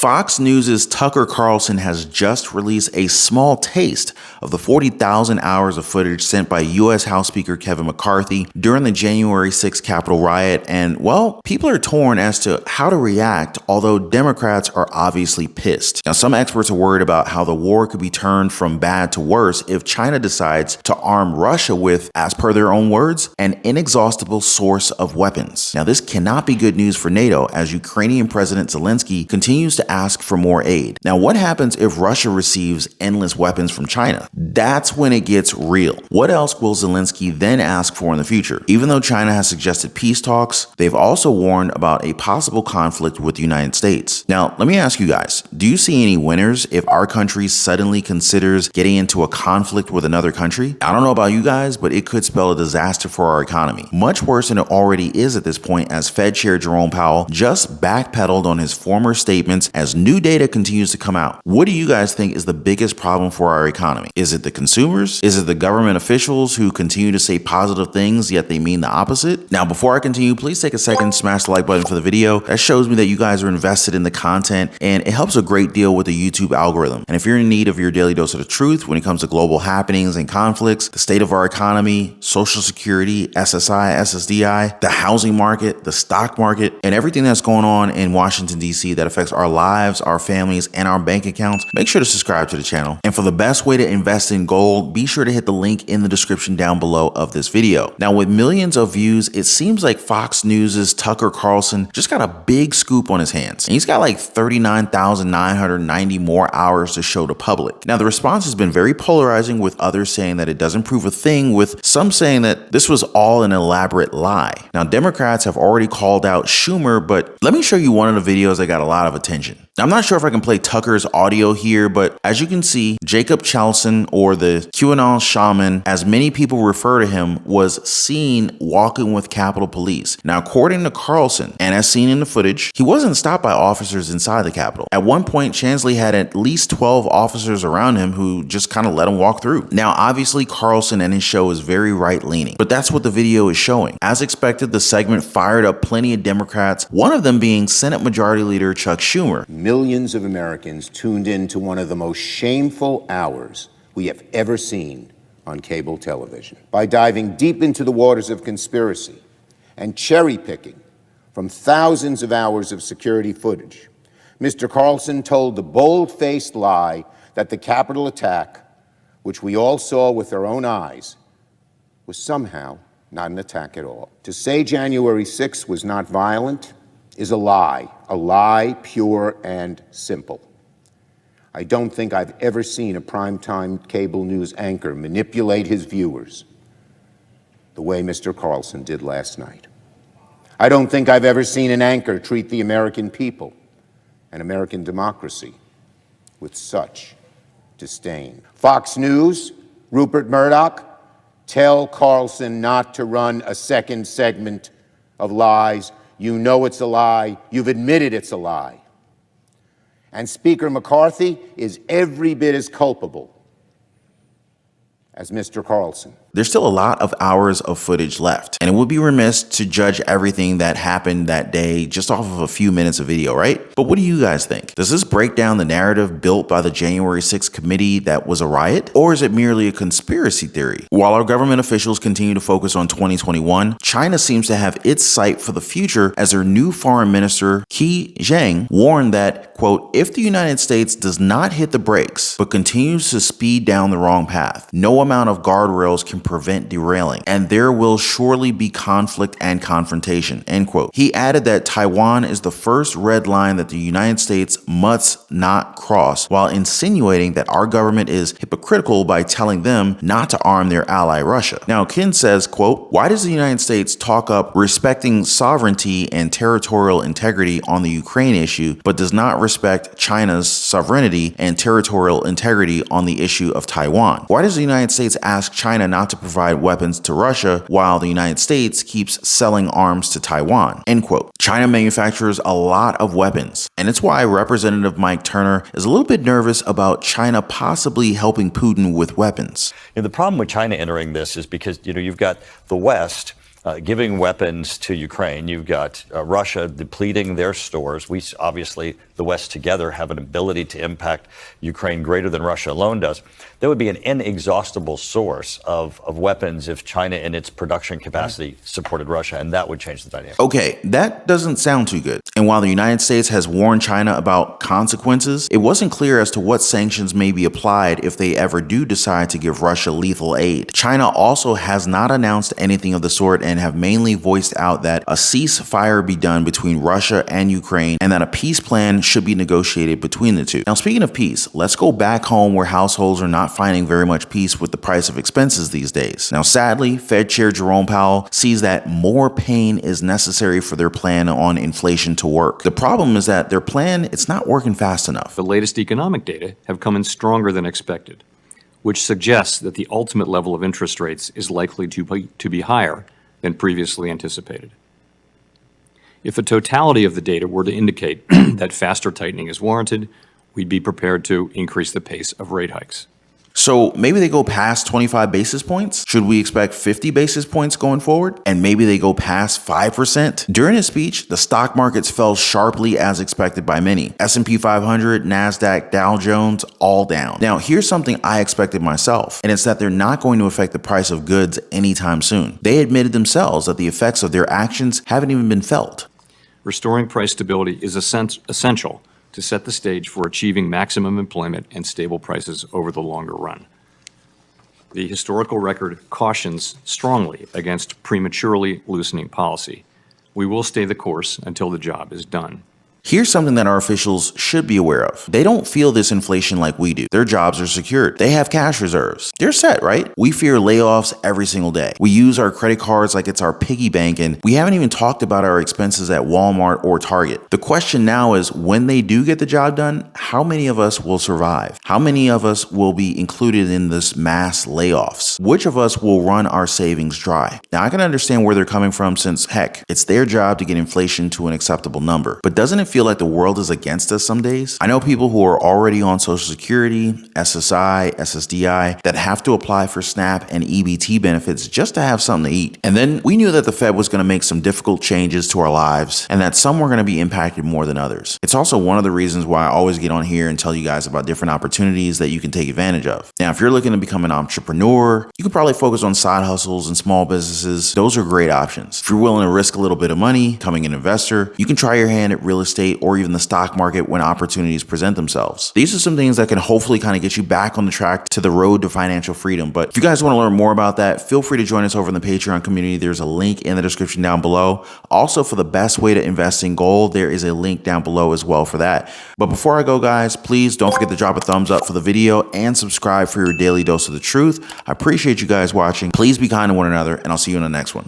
Fox News' Tucker Carlson has just released a small taste of the 40,000 hours of footage sent by U.S. House Speaker Kevin McCarthy during the January 6th Capitol riot, and, well, people are torn as to how to react, although Democrats are obviously pissed. Now, some experts are worried about how the war could be turned from bad to worse if China decides to arm Russia with, as per their own words, an inexhaustible source of weapons. Now, this cannot be good news for NATO, as Ukrainian President Zelensky continues to ask for more aid. Now, what happens if Russia receives endless weapons from China? That's when it gets real. What else will Zelensky then ask for in the future? Even though China has suggested peace talks, they've also warned about a possible conflict with the United States. Now, let me ask you guys, do you see any winners if our country suddenly considers getting into a conflict with another country? I don't know about you guys, but it could spell a disaster for our economy. Much worse than it already is at this point, as Fed Chair Jerome Powell just backpedaled on his former statements as new data continues to come out. What do you guys think is the biggest problem for our economy? Is it the consumers? Is it the government officials who continue to say positive things yet they mean the opposite? Now, before I continue, please take a second, smash the like button for the video. That shows me that you guys are invested in the content, and it helps a great deal with the YouTube algorithm. And if you're in need of your daily dose of the truth when it comes to global happenings and conflicts, the state of our economy, Social Security, SSI, SSDI, the housing market, the stock market, and everything that's going on in Washington, D.C. that affects our lives, our families, and our bank accounts, make sure to subscribe to the channel. And for the best way to invest in gold, be sure to hit the link in the description down below of this video. Now, with millions of views, it seems like Fox News' Tucker Carlson just got a big scoop on his hands. And he's got like 39,990 more hours to show the public. Now, the response has been very polarizing, with others saying that it doesn't prove a thing, with some saying that this was all an elaborate lie. Now, Democrats have already called out Schumer, but let me show you one of the videos that got a lot of attention. I'm not sure if I can play Tucker's audio here, but as you can see, Jacob Chalson, or the QAnon shaman, as many people refer to him, was seen walking with Capitol Police. Now, according to Carlson, and as seen in the footage, he wasn't stopped by officers inside the Capitol. At one point, Chansley had at least 12 officers around him who just kind of let him walk through. Now, obviously, Carlson and his show is very right-leaning, but that's what the video is showing. As expected, the segment fired up plenty of Democrats, one of them being Senate Majority Leader Chuck Schumer. Millions of Americans tuned in to one of the most shameful hours we have ever seen on cable television. By diving deep into the waters of conspiracy and cherry-picking from thousands of hours of security footage, Mr. Carlson told the bold-faced lie that the Capitol attack, which we all saw with our own eyes, was somehow not an attack at all. To say January 6th was not violent is a lie pure and simple. I don't think I've ever seen a primetime cable news anchor manipulate his viewers the way Mr. Carlson did last night. I don't think I've ever seen an anchor treat the American people and American democracy with such disdain. Fox News, Rupert Murdoch, tell Carlson not to run a second segment of lies. You know it's a lie. You've admitted it's a lie. And Speaker McCarthy is every bit as culpable as Mr. Carlson. There's still a lot of hours of footage left, and it would be remiss to judge everything that happened that day just off of a few minutes of video, right? But what do you guys think? Does this break down the narrative built by the January 6th committee that was a riot? Or is it merely a conspiracy theory? While our government officials continue to focus on 2021, China seems to have its sight for the future, as their new foreign minister, Qi Zhang, warned that, quote, if the United States does not hit the brakes but continues to speed down the wrong path, no amount of guardrails can prevent derailing, and there will surely be conflict and confrontation, end quote. He added that Taiwan is the first red line that the United States must not cross, while insinuating that our government is hypocritical by telling them not to arm their ally Russia. Now, Ken says, quote, why does the United States talk up respecting sovereignty and territorial integrity on the Ukraine issue, but does not respect China's sovereignty and territorial integrity on the issue of Taiwan? Why does the United States ask China not to provide weapons to Russia while the United States keeps selling arms to Taiwan, end quote. China manufactures a lot of weapons, and it's why Representative Mike Turner is a little bit nervous about China possibly helping Putin with weapons. The problem with China entering this is because, you've got the West giving weapons to Ukraine. You've got Russia depleting their stores. We obviously, the West together, have an ability to impact Ukraine greater than Russia alone does. There would be an inexhaustible source of weapons if China in its production capacity supported Russia, and that would change the dynamic. Okay, that doesn't sound too good. And while the United States has warned China about consequences, it wasn't clear as to what sanctions may be applied if they ever do decide to give Russia lethal aid. China also has not announced anything of the sort and have mainly voiced out that a ceasefire be done between Russia and Ukraine and that a peace plan should be negotiated between the two. Now, speaking of peace, let's go back home where households are not finding very much peace with the price of expenses these days. Now, sadly, Fed Chair Jerome Powell sees that more pain is necessary for their plan on inflation to work. The problem is that their plan, it's not working fast enough. The latest economic data have come in stronger than expected, which suggests that the ultimate level of interest rates is likely to be higher than previously anticipated. If the totality of the data were to indicate that faster tightening is warranted, we'd be prepared to increase the pace of rate hikes. So maybe they go past 25 basis points? Should we expect 50 basis points going forward? And maybe they go past 5%? During his speech, the stock markets fell sharply as expected by many. S&P 500, NASDAQ, Dow Jones, all down. Now, here's something I expected myself, and it's that they're not going to affect the price of goods anytime soon. They admitted themselves that the effects of their actions haven't even been felt. Restoring price stability is essential to set the stage for achieving maximum employment and stable prices over the longer run. The historical record cautions strongly against prematurely loosening policy. We will stay the course until the job is done. Here's something that our officials should be aware of. They don't feel this inflation like we do. Their jobs are secured. They have cash reserves. They're set, right? We fear layoffs every single day. We use our credit cards like it's our piggy bank, and we haven't even talked about our expenses at Walmart or Target. The question now is, when they do get the job done, how many of us will survive? How many of us will be included in this mass layoffs? Which of us will run our savings dry? Now, I can understand where they're coming from since, heck, it's their job to get inflation to an acceptable number. But doesn't it feel like the world is against us some days? I know people who are already on Social Security, SSI, SSDI that have to apply for SNAP and EBT benefits just to have something to eat. And then we knew that the Fed was going to make some difficult changes to our lives and that some were going to be impacted more than others. It's also one of the reasons why I always get on here and tell you guys about different opportunities that you can take advantage of. Now, if you're looking to become an entrepreneur, you can probably focus on side hustles and small businesses. Those are great options. If you're willing to risk a little bit of money, becoming an investor, you can try your hand at real estate or even the stock market when opportunities present themselves. These are some things that can hopefully kind of get you back on the track to the road to financial freedom. But if you guys want to learn more about that, feel free to join us over in the Patreon community. There's a link in the description down below. Also, for the best way to invest in gold, there is a link down below as well for that. But before I go, guys, please don't forget to drop a thumbs up for the video and subscribe for your daily dose of the truth. I appreciate you guys watching. Please be kind to one another, and I'll see you in the next one.